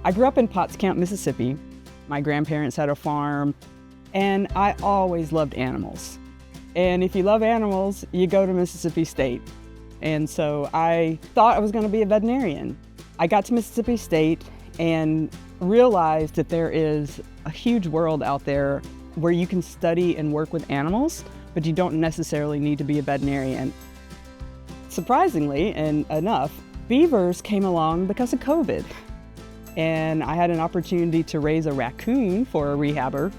I grew up in Potts Camp, Mississippi. My grandparents had a farm, and I always loved animals. And if you love animals, you go to Mississippi State. And so I thought I was going to be a veterinarian. I got to Mississippi State and realized that there is a huge world out there where you can study and work with animals, but you don't necessarily need to be a veterinarian. Surprisingly and enough, beavers came along because of COVID. And I had an opportunity to raise a raccoon for a rehabber.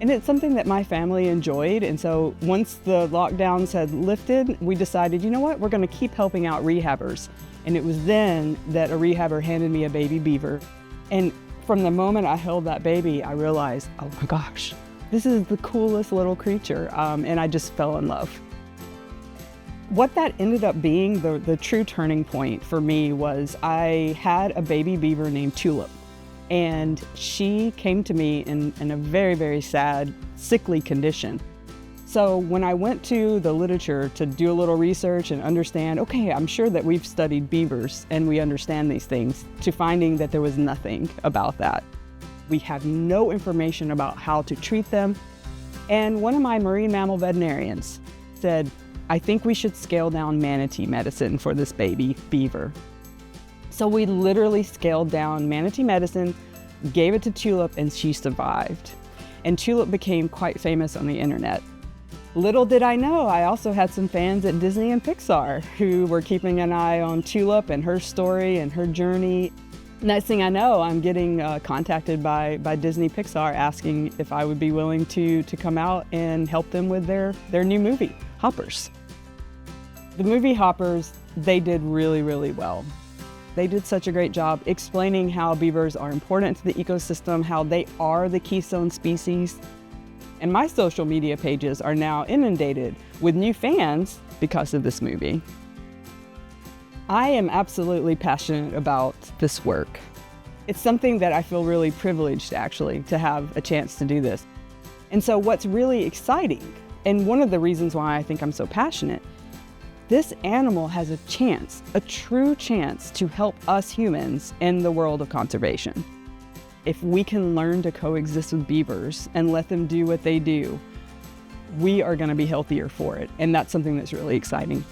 And it's something that my family enjoyed. And so once the lockdowns had lifted, we decided, you know what, we're going to keep helping out rehabbers. And it was then that a rehabber handed me a baby beaver. And from the moment I held that baby, I realized, oh my gosh, this is the coolest little creature. And I just fell in love. What that ended up being, the true turning point for me, was I had a baby beaver named Tulip. And she came to me in a very, very sad, sickly condition. So when I went to the literature to do a little research and understand, okay, I'm sure that we've studied beavers and we understand these things, to finding that there was nothing about that. We have no information about how to treat them. And one of my marine mammal veterinarians said, I think we should scale down manatee medicine for this baby beaver. So we literally scaled down manatee medicine, gave it to Tulip, and she survived. And Tulip became quite famous on the internet. Little did I know, I also had some fans at Disney and Pixar who were keeping an eye on Tulip and her story and her journey. Next thing I know, I'm getting contacted by Disney Pixar asking if I would be willing to come out and help them with their new movie, Hoppers. The movie Hoppers, they did really, really well. They did such a great job explaining how beavers are important to the ecosystem, how they are the keystone species. And my social media pages are now inundated with new fans because of this movie. I am absolutely passionate about this work. It's something that I feel really privileged, actually, to have a chance to do this. And so what's really exciting, and one of the reasons why I think I'm so passionate, this animal has a chance, a true chance, to help us humans in the world of conservation. If we can learn to coexist with beavers and let them do what they do, we are going to be healthier for it. And that's something that's really exciting.